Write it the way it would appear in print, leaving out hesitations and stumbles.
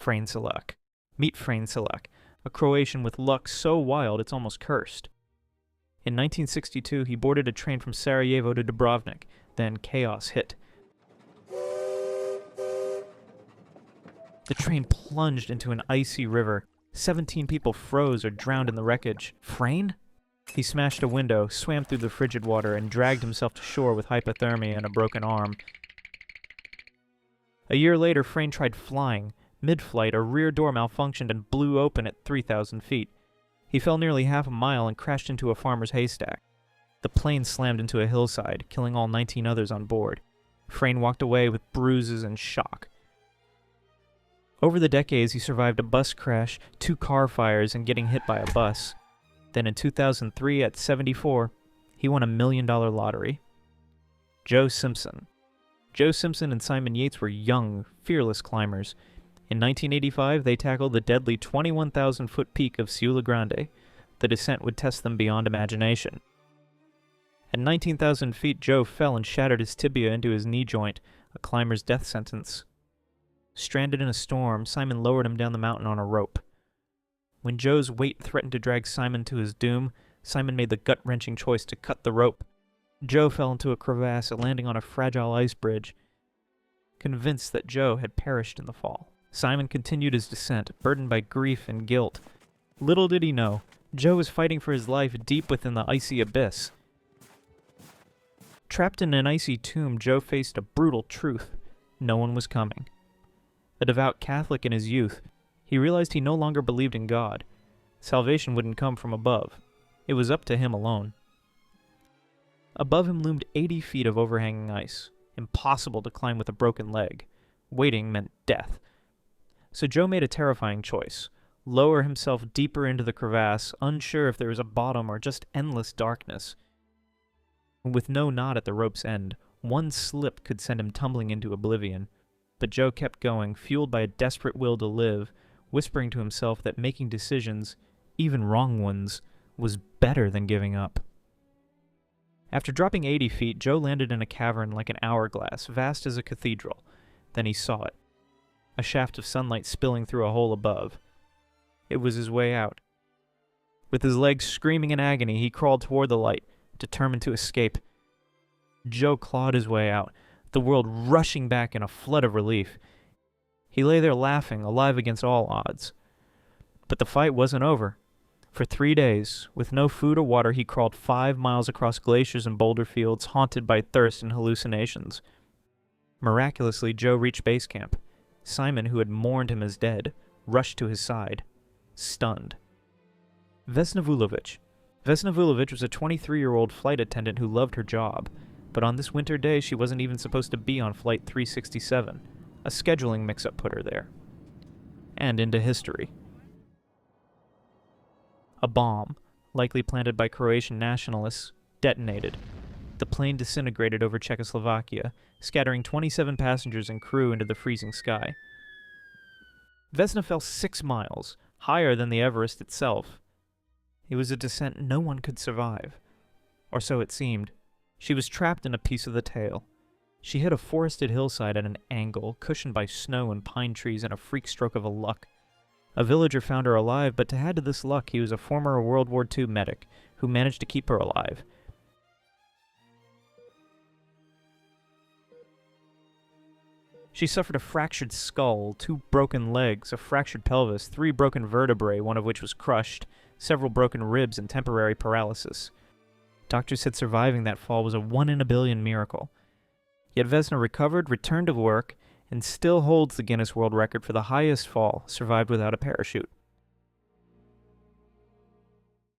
Frane Selak. Meet Frane Selak, a Croatian with luck so wild it's almost cursed. In 1962, he boarded a train from Sarajevo to Dubrovnik. Then chaos hit. The train plunged into an icy river. 17 people froze or drowned in the wreckage. Frane? He smashed a window, swam through the frigid water, and dragged himself to shore with hypothermia and a broken arm. A year later, Frane tried flying. Mid-flight, a rear door malfunctioned and blew open at 3,000 feet. He fell nearly half a mile and crashed into a farmer's haystack. The plane slammed into a hillside, killing all 19 others on board. Frane walked away with bruises and shock. Over the decades, he survived a bus crash, 2 car fires, and getting hit by a bus. Then in 2003, at 74, he won a $1 million lottery. Joe Simpson. Joe Simpson and Simon Yates were young, fearless climbers. In 1985, they tackled the deadly 21,000-foot peak of Ciula Grande. The descent would test them beyond imagination. At 19,000 feet, Joe fell and shattered his tibia into his knee joint, a climber's death sentence. Stranded in a storm, Simon lowered him down the mountain on a rope. When Joe's weight threatened to drag Simon to his doom, Simon made the gut-wrenching choice to cut the rope. Joe fell into a crevasse, landing on a fragile ice bridge. Convinced that Joe had perished in the fall, Simon continued his descent, burdened by grief and guilt. Little did he know, Joe was fighting for his life deep within the icy abyss. Trapped in an icy tomb, Joe faced a brutal truth. No one was coming. A devout Catholic in his youth, he realized he no longer believed in God. Salvation wouldn't come from above. It was up to him alone. Above him loomed 80 feet of overhanging ice. Impossible to climb with a broken leg. Waiting meant death. So Joe made a terrifying choice. Lower himself deeper into the crevasse, unsure if there was a bottom or just endless darkness. With no knot at the rope's end, one slip could send him tumbling into oblivion. But Joe kept going, fueled by a desperate will to live, whispering to himself that making decisions, even wrong ones, was better than giving up. After dropping 80 feet, Joe landed in a cavern like an hourglass, vast as a cathedral. Then he saw it. A shaft of sunlight spilling through a hole above. It was his way out. With his legs screaming in agony, he crawled toward the light, determined to escape. Joe clawed his way out, the world rushing back in a flood of relief. He lay there laughing, alive against all odds. But the fight wasn't over. For 3 days, with no food or water, he crawled 5 miles across glaciers and boulder fields, haunted by thirst and hallucinations. Miraculously, Joe reached base camp. Simon, who had mourned him as dead, rushed to his side, stunned. Vesna Vulović. Vesna Vulović was a 23-year-old flight attendant who loved her job. But on this winter day, she wasn't even supposed to be on Flight 367. A scheduling mix-up put her there. And into history. A bomb, likely planted by Croatian nationalists, detonated. The plane disintegrated over Czechoslovakia, scattering 27 passengers and crew into the freezing sky. Vesna fell 6 miles, higher than the Everest itself. It was a descent no one could survive. Or so it seemed. She was trapped in a piece of the tail. She hit a forested hillside at an angle, cushioned by snow and pine trees and a freak stroke of a luck. A villager found her alive, but to add to this luck, he was a former World War II medic who managed to keep her alive. She suffered a fractured skull, 2 broken legs, a fractured pelvis, 3 broken vertebrae, one of which was crushed, several broken ribs, and temporary paralysis. Doctors said surviving that fall was a 1 in a billion miracle. Yet Vesna recovered, returned to work, and still holds the Guinness World Record for the highest fall survived without a parachute.